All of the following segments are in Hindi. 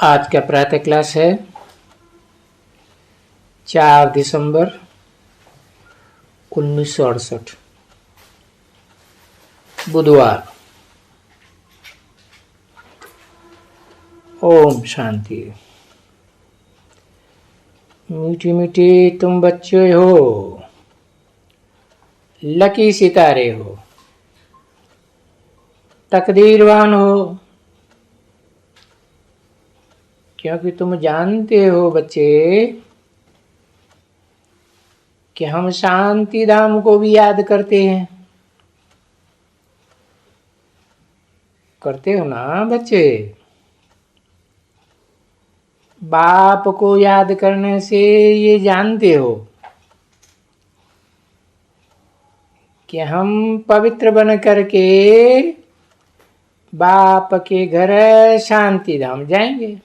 आज का प्रातः क्लास है 4 दिसंबर 1968 बुधवार। ओम शांति। मीठी मीठी तुम बच्चे हो, लकी सितारे हो, तकदीरवान हो, क्योंकि तुम जानते हो बच्चे कि हम शांति धाम को भी याद करते हैं। करते हो ना बच्चे? बाप को याद करने से ये जानते हो कि हम पवित्र बन करके बाप के घर शांति धाम जाएंगे।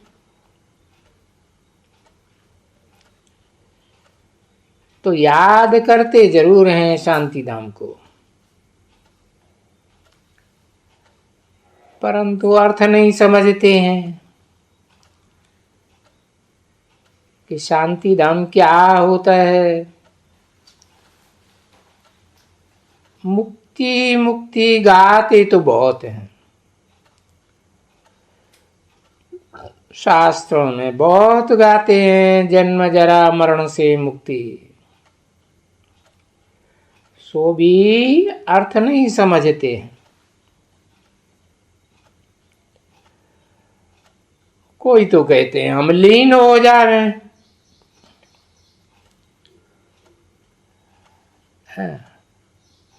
तो याद करते जरूर हैं शांति धाम को, परंतु अर्थ नहीं समझते हैं कि शांति धाम क्या होता है। मुक्ति मुक्ति गाते तो बहुत हैं, शास्त्रों में बहुत गाते हैं, जन्म जरा मरण से मुक्ति, सो भी अर्थ नहीं समझते हैं। कोई तो कहते हैं हम लीन हो जा रहे हैं,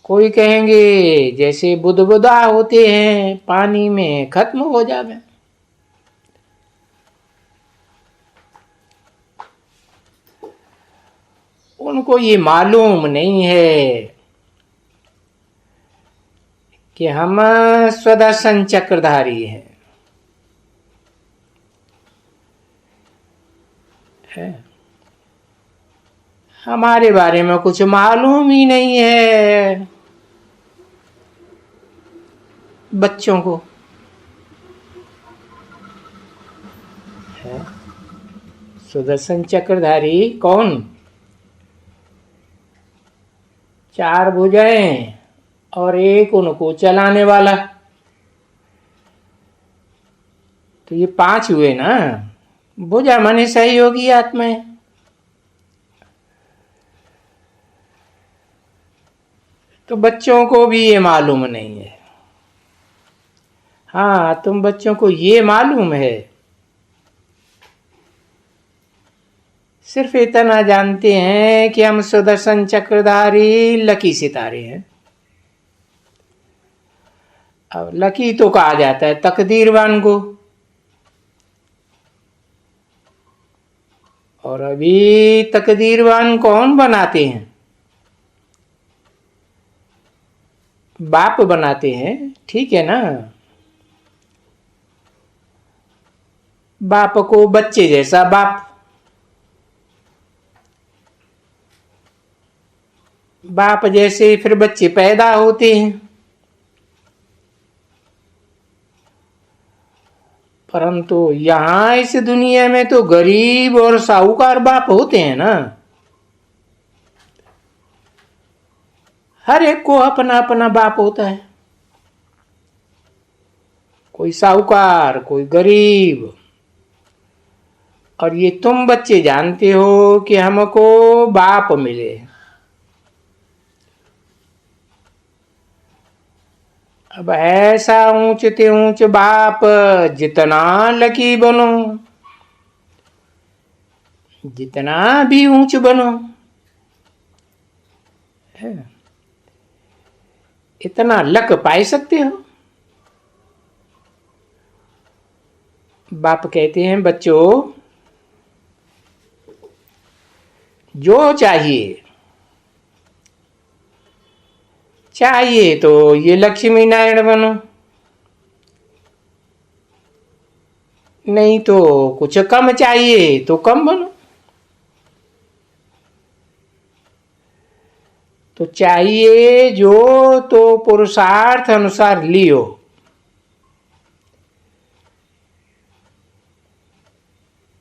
कोई कहेंगे जैसे बुदबुदा होते हैं पानी में खत्म हो जावे। उनको ये मालूम नहीं है कि हम स्वदर्शन चक्रधारी हैं। हमारे बारे में कुछ मालूम ही नहीं है बच्चों को। सुदर्शन चक्रधारी कौन? 4 भुजाएं और एक उनको चलाने वाला, तो ये 5 हुए ना। भुजा माने सहयोगी आत्माएं। तो बच्चों को भी ये मालूम नहीं है। हाँ, तुम बच्चों को ये मालूम है, सिर्फ इतना जानते हैं कि हम सुदर्शन चक्रधारी लकी सितारे हैं। अब लकी तो कहा जाता है तकदीरवान को, और अभी तकदीरवान कौन बनाते हैं? बाप बनाते हैं, ठीक है ना। बाप को बच्चे जैसा बाप, बाप जैसे फिर बच्चे पैदा होते हैं, परंतु यहां इस दुनिया में तो गरीब और साहूकार बाप होते हैं ना। हर एक को अपना अपना बाप होता है, कोई साहूकार कोई गरीब। और ये तुम बच्चे जानते हो कि हमको बाप मिले। अब ऐसा ऊंचते ऊंच बाप, जितना लकी बनो, जितना भी ऊंच बनो, इतना लक पाए सकते हो। बाप कहते हैं बच्चों, जो चाहिए तो ये लक्ष्मी नारायण बनो, नहीं तो कुछ कम चाहिए तो कम बनो। तो चाहिए जो तो पुरुषार्थ अनुसार लियो।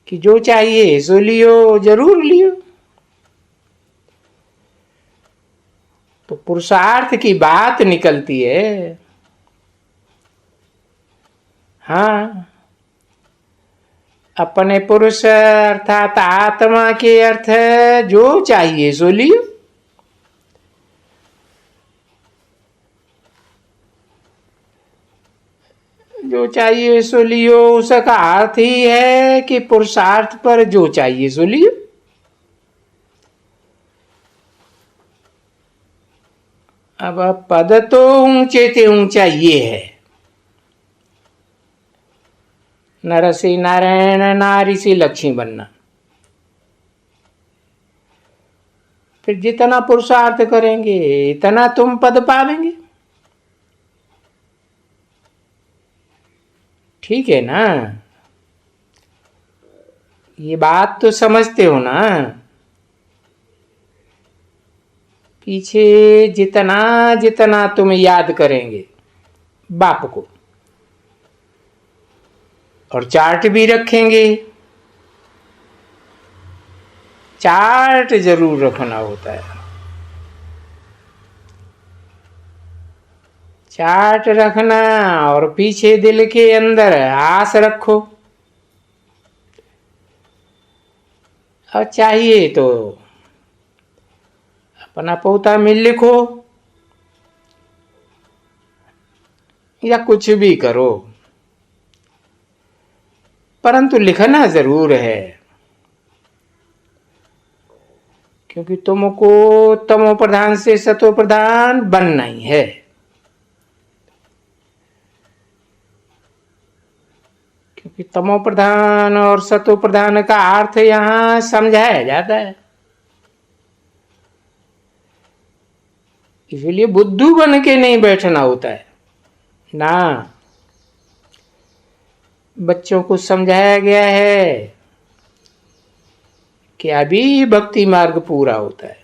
कि जो चाहिए सो लियो, जरूर लियो। तो पुरुषार्थ की बात निकलती है। हाँ, अपने पुरुष अर्थात आत्मा के अर्थ जो चाहिए सो लियो। जो चाहिए सो लियो, उसका अर्थ ही है कि पुरुषार्थ पर जो चाहिए सो लियो। अब पद तो ऊंचे ते ऊंचा ये है, नर से नारायण, नारी से लक्ष्मी बनना। फिर जितना पुरुषार्थ करेंगे इतना तुम पद पावेंगे। ठीक है ना? ये बात तो समझते हो ना? पीछे जितना जितना तुम याद करेंगे बाप को, और चार्ट भी रखेंगे। चार्ट जरूर रखना होता है। चार्ट रखना और पीछे दिल के अंदर आस रखो। और चाहिए तो अपना पोता में लिखो या कुछ भी करो, परंतु लिखना जरूर है। क्योंकि तुमको तमो प्रधान से सतो प्रधान बनना ही है। क्योंकि तमो प्रधान और सतो प्रधान का अर्थ यहां समझाया जाता है। इसलिए बुद्धू बन के नहीं बैठना होता है ना। बच्चों को समझाया गया है कि अभी भक्ति मार्ग पूरा होता है।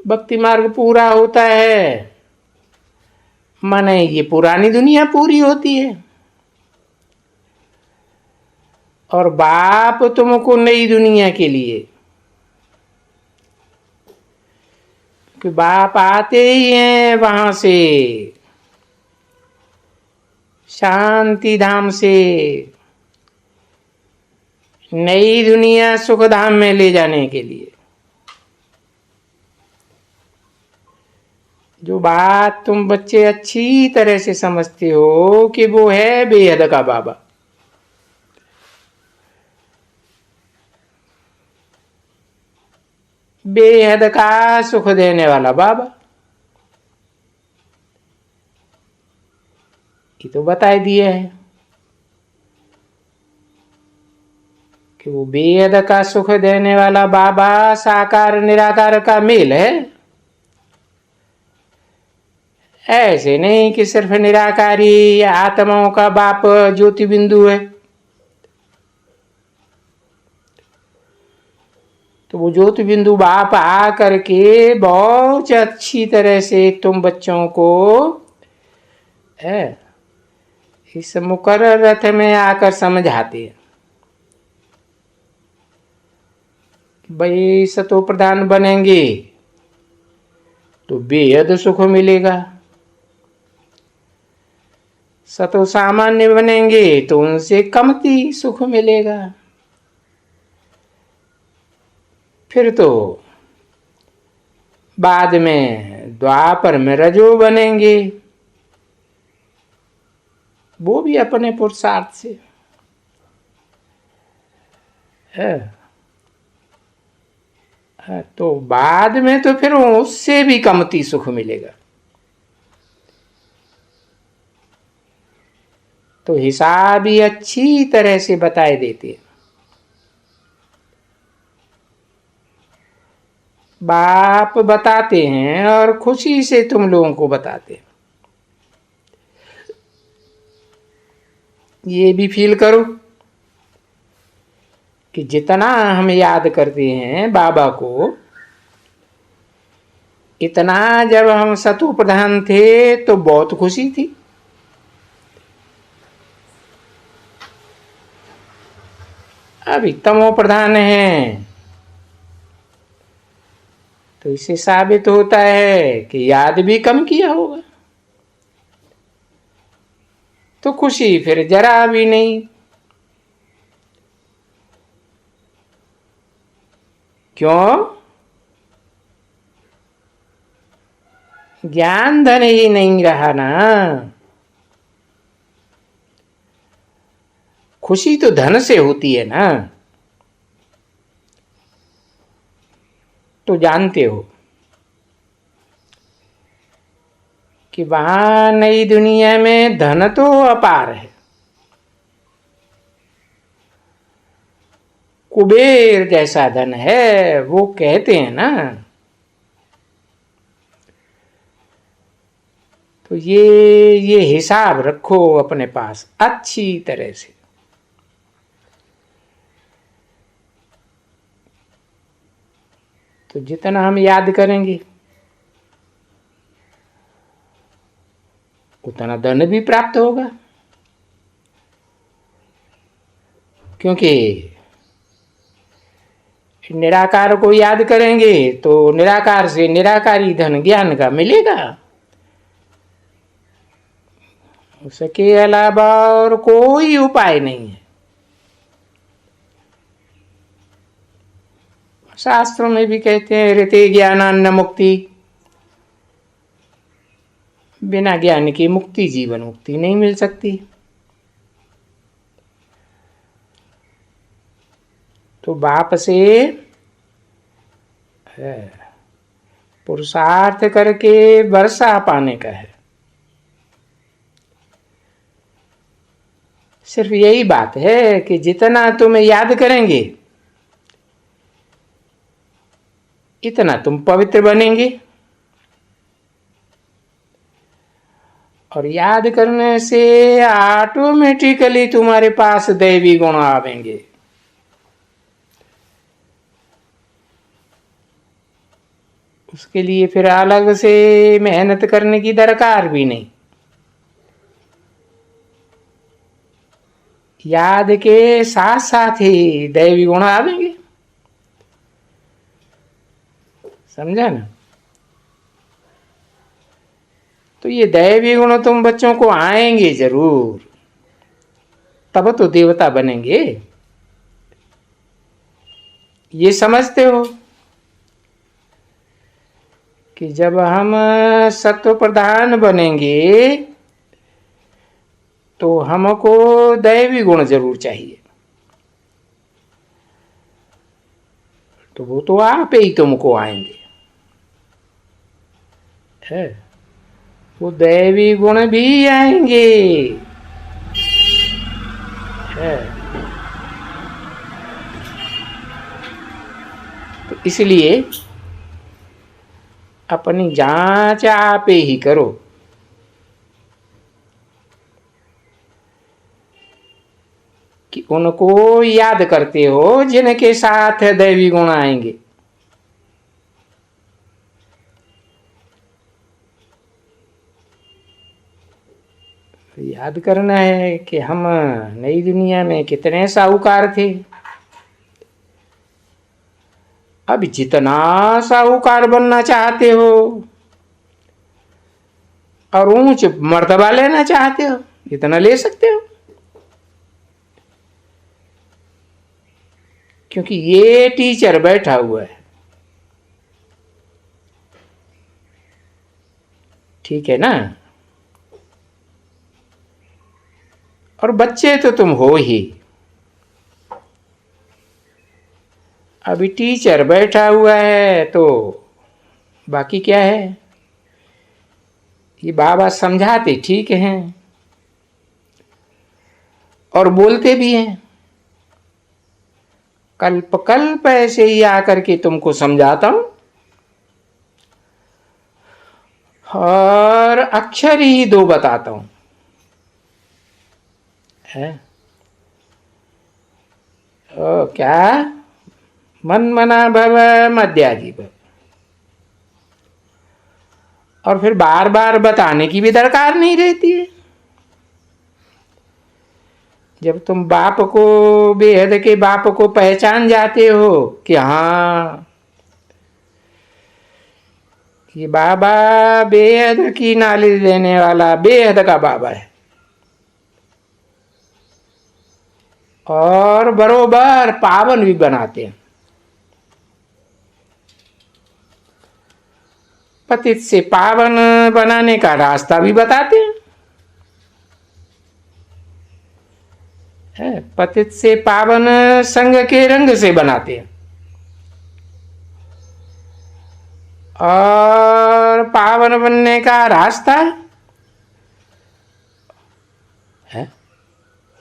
भक्ति मार्ग पूरा होता है माने ये पुरानी दुनिया पूरी होती है, और बाप तुमको नई दुनिया के लिए, कि बाप आते ही हैं वहां से, शांति धाम से नई दुनिया सुख धाम में ले जाने के लिए। जो बात तुम बच्चे अच्छी तरह से समझते हो कि वो है बेहद का बाबा। बेहद का सुख देने वाला बाबा, ये तो बता दिए है कि वो बेहद का सुख देने वाला बाबा साकार निराकार का मेल है। ऐसे नहीं कि सिर्फ निराकारी आत्माओं का बाप ज्योति बिंदु है। तो वो ज्योति बिंदु बाप आ करके बहुत अच्छी तरह से तुम बच्चों को इस मुकर्रर रथ में आकर समझाते हैं। भाई सतो प्रधान बनेंगे तो बेहद सुख मिलेगा, सतो सामान्य बनेंगे तो उनसे कमती सुख मिलेगा। फिर तो बाद में द्वापर में रजो बनेंगे, वो भी अपने पुरुषार्थ से है। तो बाद में तो फिर उससे भी कमती सुख मिलेगा। तो हिसाब ही अच्छी तरह से बताए देते हैं। बाप बताते हैं और खुशी से तुम लोगों को बताते हैं। ये भी फील करो कि जितना हम याद करते हैं बाबा को, इतना जब हम सतो प्रधान थे तो बहुत खुशी थी। अभी तमो प्रधान है, तो इससे साबित होता है कि याद भी कम किया होगा, तो खुशी फिर जरा भी नहीं। क्यों? ज्ञान धन ही नहीं रहा ना। खुशी तो धन से होती है ना, तो जानते हो कि वहां नई दुनिया में धन तो अपार है। कुबेर जैसा धन है, वो कहते हैं ना। तो ये हिसाब रखो अपने पास अच्छी तरह से। तो जितना हम याद करेंगे उतना धन भी प्राप्त होगा, क्योंकि निराकार को याद करेंगे तो निराकार से निराकारी धन ज्ञान का मिलेगा। उसके अलावा और कोई उपाय नहीं है। शास्त्रों में भी कहते हैं ऋते ज्ञानान्न मुक्ति, बिना ज्ञान की मुक्ति जीवन मुक्ति नहीं मिल सकती। तो बाप से पुरुषार्थ करके वर्षा पाने का है। सिर्फ यही बात है कि जितना तुम याद करेंगे इतना तुम पवित्र बनेंगे, और याद करने से ऑटोमेटिकली तुम्हारे पास दैवी गुण आवेंगे। उसके लिए फिर अलग से मेहनत करने की दरकार भी नहीं। याद के साथ साथ ही दैवी गुण आवेंगे। समझा ना? तो ये दैवी गुण तुम बच्चों को आएंगे जरूर, तब तो देवता बनेंगे। ये समझते हो कि जब हम सत्व प्रधान बनेंगे तो हमको दैवी गुण जरूर चाहिए। तो वो तो आप ही तुमको आएंगे है, वो दैवी गुण भी आएंगे है। तो इसलिए अपनी जांच आप ही करो। कि उनको याद करते हो जिनके साथ दैवी गुण आएंगे। याद करना है कि हम नई दुनिया में कितने साहूकार थे। अब जितना साहूकार बनना चाहते हो और ऊंच मर्तबा लेना चाहते हो इतना ले सकते हो, क्योंकि ये टीचर बैठा हुआ है। ठीक है ना? और बच्चे तो तुम हो ही। अभी टीचर बैठा हुआ है तो बाकी क्या है? ये बाबा समझाते ठीक हैं और बोलते भी हैं। कल्प कल्प ऐसे ही आकर के तुमको समझाता हूं और अक्षर ही दो बताता हूं है। ओ क्या? मन मना भव मध्याजी भव। और फिर बार बार बताने की भी दरकार नहीं रहती है। जब तुम बाप को, बेहद के बाप को पहचान जाते हो कि हाँ ये बाबा बेहद की नॉलेज देने वाला बेहद का बाबा है, और बरोबर पावन भी बनाते हैं, पतित से पावन बनाने का रास्ता भी बताते हैं। पतित से पावन संग के रंग से बनाते हैं, और पावन बनने का रास्ता है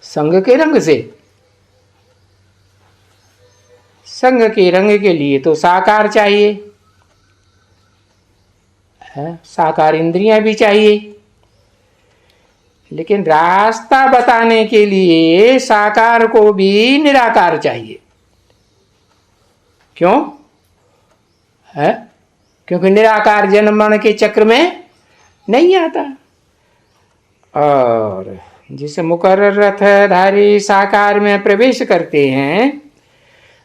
संग के रंग से। संग के रंग के लिए तो साकार चाहिए, है साकार इंद्रियां भी चाहिए, लेकिन रास्ता बताने के लिए साकार को भी निराकार चाहिए। क्यों है? क्योंकि निराकार जन्म मरण के चक्र में नहीं आता, और जिस मुकर्रर रथधारी साकार में प्रवेश करते हैं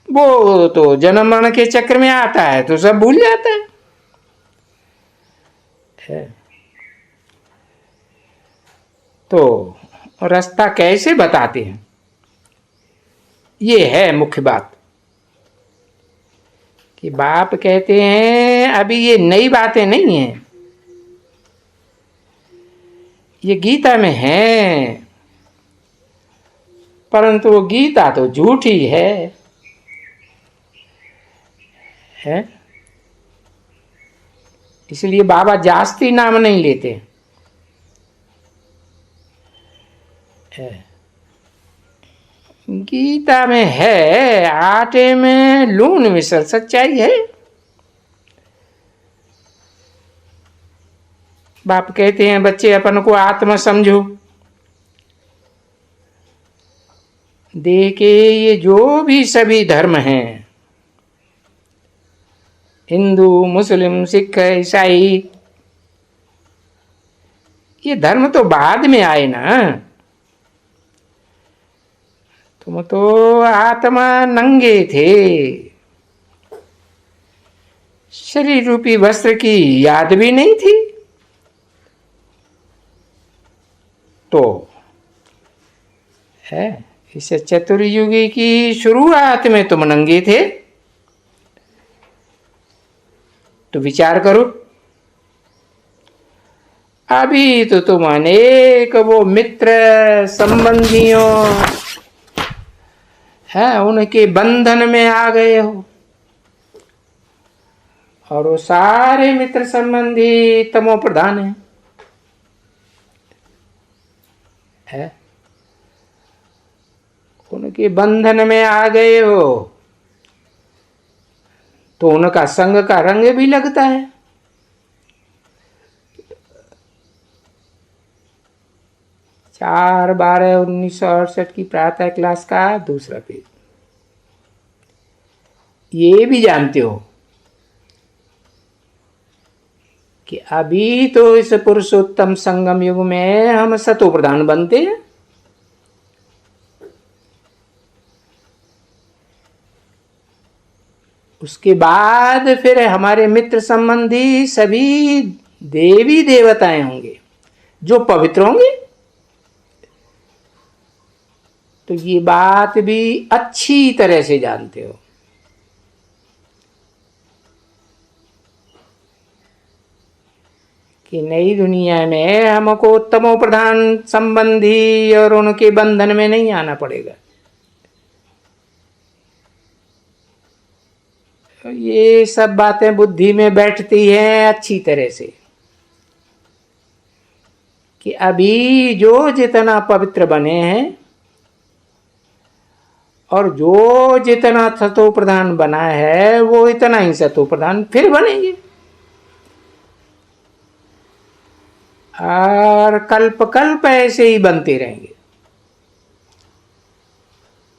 वो तो जन्म मरण के चक्र में आता है तो सब भूल जाता है। तो रास्ता कैसे बताते हैं, ये है मुख्य बात। कि बाप कहते हैं अभी ये नई बातें नहीं हैं, ये गीता में है, परंतु वो गीता तो झूठी है, इसलिए बाबा जास्ती नाम नहीं लेते। गीता में है, आटे में लून मिसल सच्चाई है। बाप कहते हैं बच्चे अपन को आत्मा समझो, देह के ये जो भी सभी धर्म हैं, हिंदू मुस्लिम सिख ईसाई, ये धर्म तो बाद में आए ना। तुम तो आत्मा नंगे थे, शरीर रूपी वस्त्र की याद भी नहीं थी, तो है इस चतुर्युगी की शुरुआत में तुम नंगे थे। तो विचार करो, अभी तो तुम अनेक वो मित्र संबंधियों है उनके बंधन में आ गए हो, और वो सारे मित्र संबंधी तमो प्रधान है, उनके बंधन में आ गए हो तो उनका संग का रंग भी लगता है। 4/12/1968 की प्रातः क्लास का दूसरा पेज। ये भी जानते हो कि अभी तो इस पुरुषोत्तम संगम युग में हम सतो प्रधान बनते हैं, उसके बाद फिर हमारे मित्र संबंधी सभी देवी देवताएं होंगे जो पवित्र होंगे। तो ये बात भी अच्छी तरह से जानते हो कि नई दुनिया में हमको तमो प्रधान संबंधी और उनके बंधन में नहीं आना पड़ेगा। ये सब बातें बुद्धि में बैठती हैं अच्छी तरह से कि अभी जो जितना पवित्र बने हैं और जो जितना सतो प्रधान बना है वो इतना ही सतो प्रधान फिर बनेंगे, और कल्प कल्प ऐसे ही बनते रहेंगे,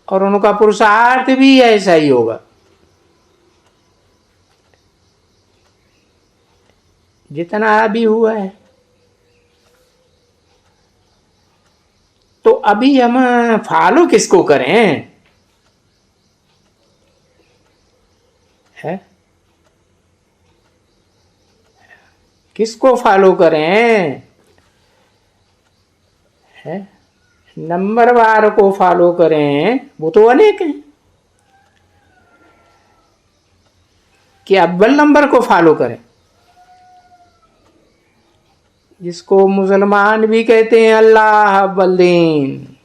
और उनका पुरुषार्थ भी ऐसा ही होगा। जितना अभी हुआ है तो अभी हम फॉलो किसको करें? है किसको फॉलो करें? है नंबरवार को फॉलो करें, वो तो अनेक हैं। कि अव्वल नंबर को फॉलो करें, जिसको मुसलमान भी कहते हैं अल्लाह अव्वल दीन,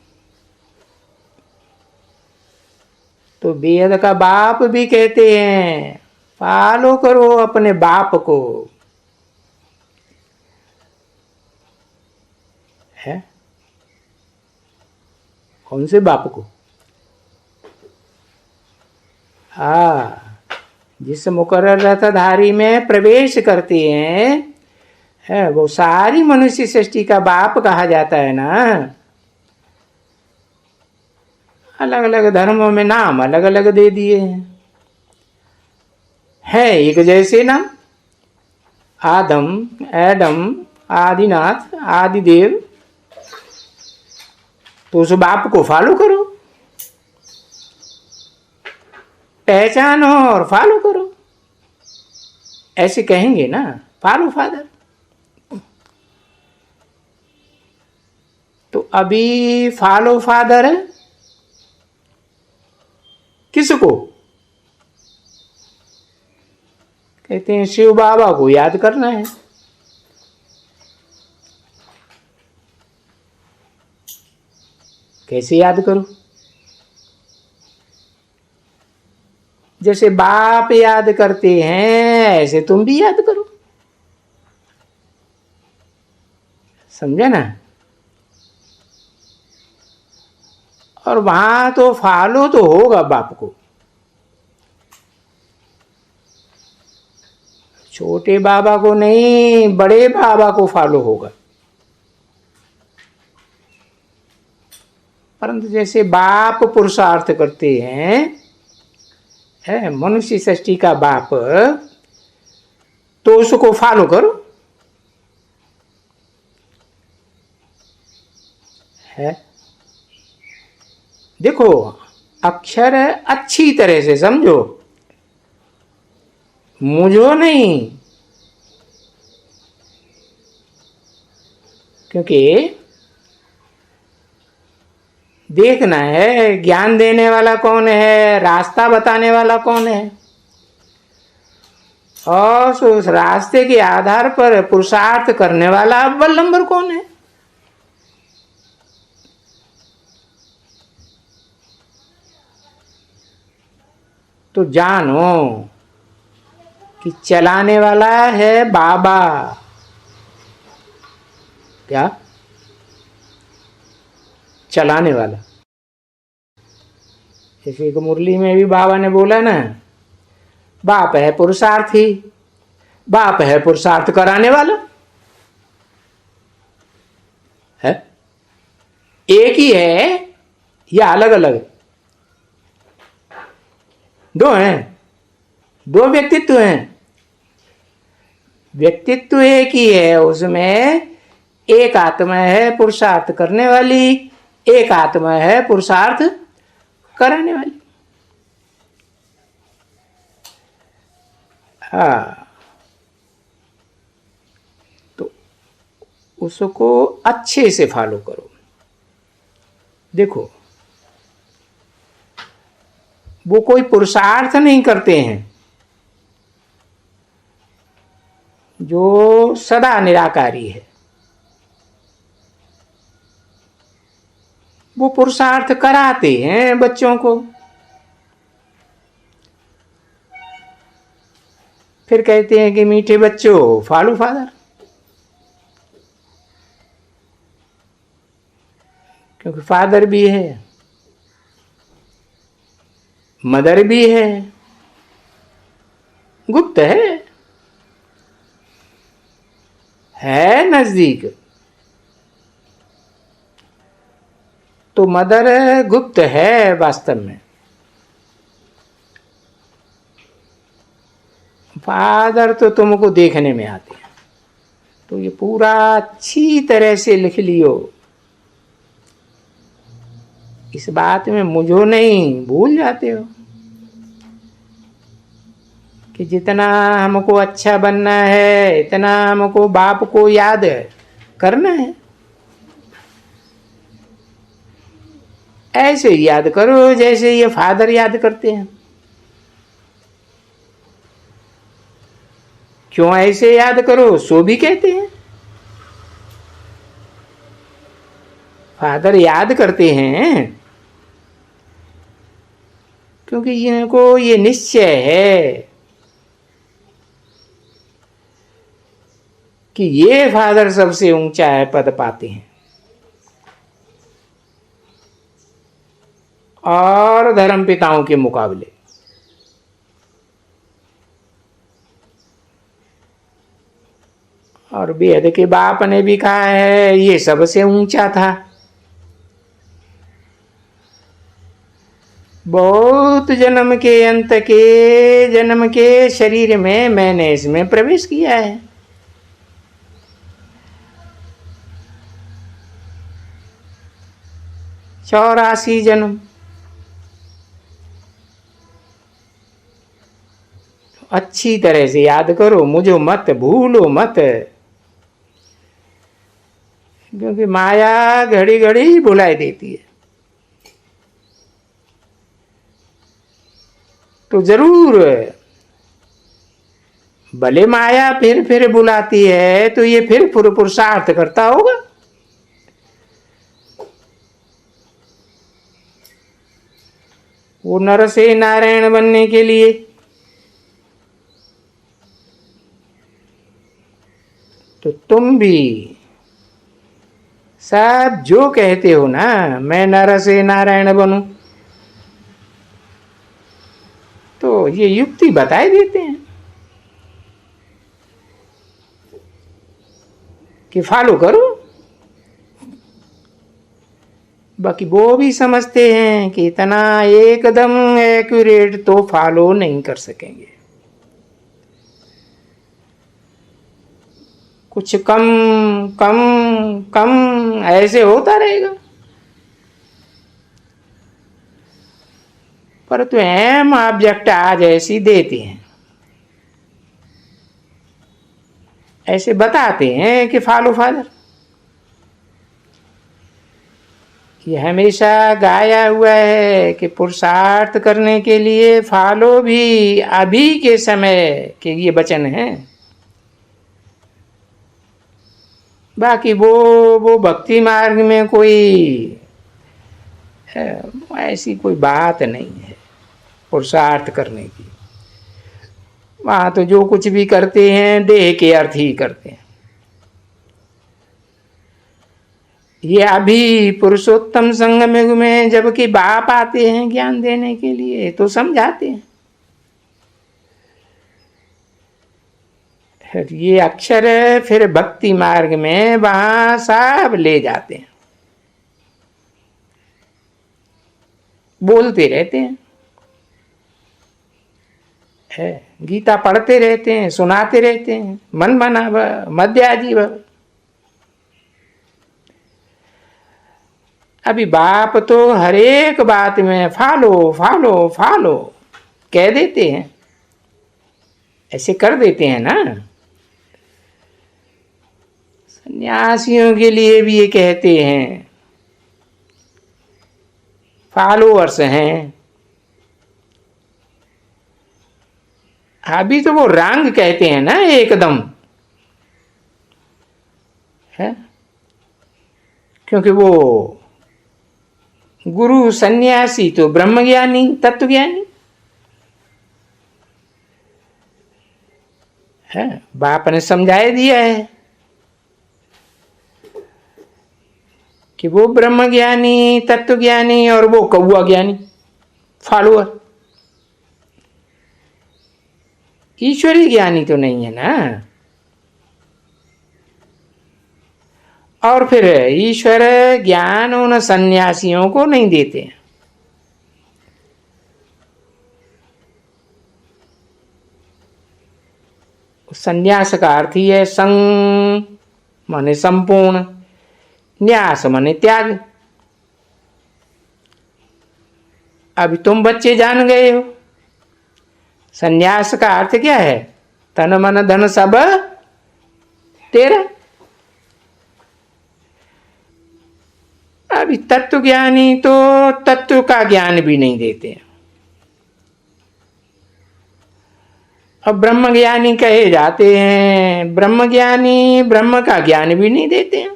तो बेद का बाप भी कहते हैं फॉलो करो अपने बाप को। है कौन से बाप को? हाँ, जिस मुकर्रर रथधारी में प्रवेश करते हैं, है वो सारी मनुष्य सृष्टि का बाप कहा जाता है ना। अलग अलग धर्मों में नाम अलग अलग दे दिए हैं, है एक जैसे नाम, आदम, एडम, आदिनाथ, आदिदेव। तो उस बाप को फॉलो करो, पहचानो और फॉलो करो, ऐसे कहेंगे ना, फॉलो फादर। तो अभी फॉलो फादर किसको कहते हैं? शिव बाबा को याद करना है। कैसे याद करो? जैसे बाप याद करते हैं ऐसे तुम भी याद करो, समझे ना? और वहां तो फॉलो तो होगा बाप को, छोटे बाबा को नहीं, बड़े बाबा को फॉलो होगा। परंतु जैसे बाप पुरुषार्थ करते हैं, है मनुष्य सृष्टि का बाप, तो उसको फॉलो करो। है देखो, अक्षर अच्छी तरह से समझो, मुझो नहीं, क्योंकि देखना है ज्ञान देने वाला कौन है, रास्ता बताने वाला कौन है, और उस रास्ते के आधार पर पुरुषार्थ करने वाला अव्वल नंबर कौन है। तो जानो कि चलाने वाला है बाबा। क्या चलाने वाला? जैसे कि मुरली में भी बाबा ने बोला ना, बाप है पुरुषार्थी, बाप है पुरुषार्थ कराने वाला। है एक ही है या अलग अलग? दो हैं, दो व्यक्तित्व हैं। व्यक्तित्व एक ही है, उसमें एक आत्मा है पुरुषार्थ करने वाली, एक आत्मा है पुरुषार्थ कराने वाली। हाँ, तो उसको अच्छे से फॉलो करो। देखो, वो कोई पुरुषार्थ नहीं करते हैं, जो सदा निराकारी है, वो पुरुषार्थ कराते हैं बच्चों को। फिर कहते हैं कि मीठे बच्चों फॉलो फादर, क्योंकि फादर भी है, मदर भी है, गुप्त है नजदीक। तो मदर गुप्त है वास्तव में, फादर तो तुमको देखने में आते हैं। तो ये पूरा अच्छी तरह से लिख लियो, इस बात में मुझो नहीं भूल जाते हो कि जितना हमको अच्छा बनना है इतना हमको बाप को याद करना है। ऐसे याद करो जैसे ये फादर याद करते हैं। क्यों ऐसे याद करो सो भी कहते हैं। फादर याद करते हैं क्योंकि इनको ये निश्चय है कि ये फादर सबसे ऊंचा है पद पाते हैं और धर्म पिताओं के मुकाबले। और वेद के बाप ने भी कहा है ये सबसे ऊंचा था। बहुत जन्म के अंत के जन्म के शरीर में मैंने इसमें प्रवेश किया है। चौरासी जन्म। अच्छी तरह से याद करो, मुझे मत भूलो मत, क्योंकि माया घड़ी घड़ी भुलाई देती है। तो जरूर भले माया फिर बुलाती है तो ये फिर पुरुषार्थ करता होगा। वो नर से नारायण बनने के लिए। तो तुम भी सब जो कहते हो ना मैं नर से नारायण बनूं, तो ये युक्ति बताए देते हैं कि फॉलो करो। बाकी वो भी समझते हैं कि इतना एकदम एक्यूरेट तो फॉलो नहीं कर सकेंगे, कुछ कम कम कम ऐसे होता रहेगा। पर तो एम ऑब्जेक्ट आज ऐसी देते हैं, ऐसे बताते हैं कि फॉलो फादर। ये हमेशा गाया हुआ है कि पुरुषार्थ करने के लिए फॉलो भी अभी के समय के ये वचन हैं। बाकी वो भक्ति मार्ग में कोई ऐसी कोई बात नहीं है पुरुषार्थ करने की। वहां तो जो कुछ भी करते हैं देह के अर्थ ही करते हैं। ये अभी पुरुषोत्तम संगम युग में जबकि बाप आते हैं ज्ञान देने के लिए तो समझाते हैं। ये अक्षर फिर भक्ति मार्ग में वहां सब ले जाते हैं, बोलते रहते हैं, है गीता पढ़ते रहते हैं, सुनाते रहते हैं, मन बना मध्याजी भव। अभी बाप तो हर एक बात में फॉलो फॉलो फॉलो कह देते हैं, ऐसे कर देते हैं ना। सन्यासियों के लिए भी ये कहते हैं, फॉलोअर्स हैं। अभी तो वो रंग कहते हैं ना एकदम, है क्योंकि वो गुरु सन्यासी तो ब्रह्मज्ञानी तत्वज्ञानी है। बाप ने समझाए दिया है कि वो ब्रह्मज्ञानी तत्वज्ञानी और वो कौआ ज्ञानी फॉलोअर। ईश्वरी ज्ञानी तो नहीं है ना। और फिर ईश्वर ज्ञान उन सन्यासियों को नहीं देते हैं। संन्यास का अर्थ ही है संग माने संपूर्ण, न्यास माने त्याग। अभी तुम बच्चे जान गए हो संन्यास का अर्थ क्या है, तन मन धन सब तेरा। अभी तत्व ज्ञानी तो तत्व का ज्ञान भी नहीं देते हैं, अब ब्रह्म ज्ञानी कहे जाते हैं, ब्रह्म ज्ञानी ब्रह्म का ज्ञान भी नहीं देते हैं।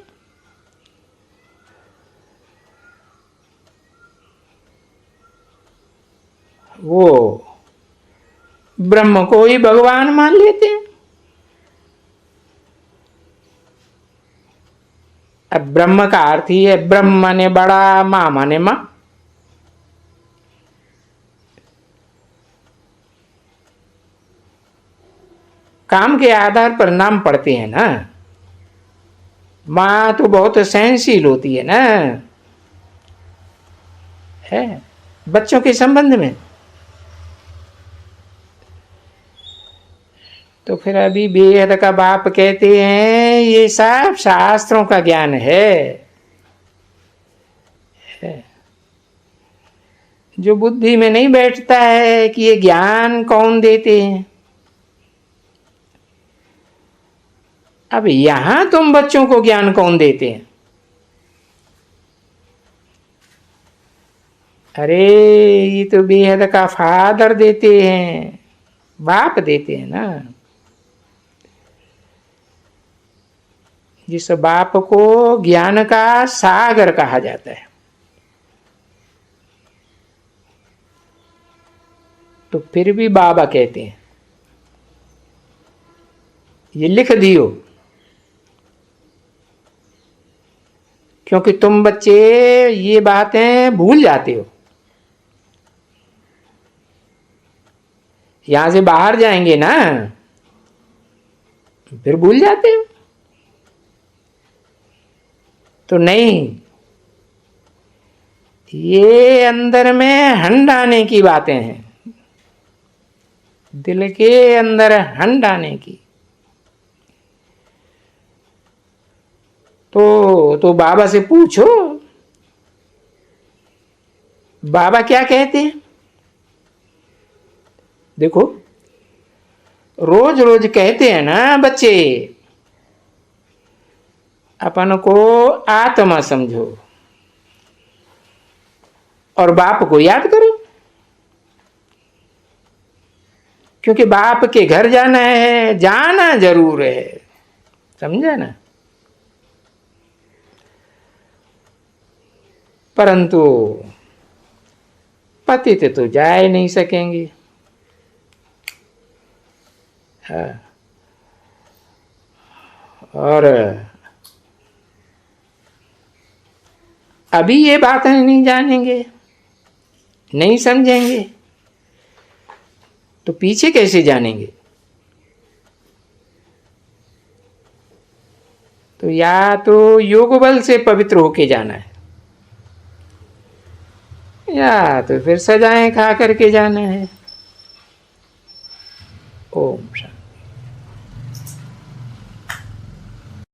वो ब्रह्म को ही भगवान मान लेते हैं। अब ब्रह्म का अर्थ ही है, ब्रह्म माने बड़ा, मां माने मां। काम के आधार पर नाम पड़ते हैं ना। मां तो बहुत सहनशील होती है ना, है बच्चों के संबंध में। तो फिर अभी बेहद का बाप कहते हैं ये सब शास्त्रों का ज्ञान है, जो बुद्धि में नहीं बैठता है कि ये ज्ञान कौन देते हैं। अब यहां तुम बच्चों को ज्ञान कौन देते हैं? अरे ये तो बेहद का फादर देते हैं, बाप देते हैं ना। जिस बाप को ज्ञान का सागर कहा जाता है, तो फिर भी बाबा कहते हैं, ये लिख दियो, क्योंकि तुम बच्चे ये बातें भूल जाते हो। यहां से बाहर जाएंगे ना, फिर भूल जाते हो। तो नहीं, ये अंदर में हंडाने की बातें हैं, दिल के अंदर हंडाने की। तो बाबा से पूछो, बाबा क्या कहते हैं। देखो रोज रोज कहते हैं ना बच्चे, अपन को आत्मा समझो और बाप को याद करो, क्योंकि बाप के घर जाना है, जाना जरूर है, समझा ना। परंतु पतित तो जा ही नहीं सकेंगे। और अभी ये बातें नहीं जानेंगे, नहीं समझेंगे, तो पीछे कैसे जानेंगे। तो या तो योग बल से पवित्र होके जाना है, या तो फिर सजाएं खा करके जाना है। ओम शांति।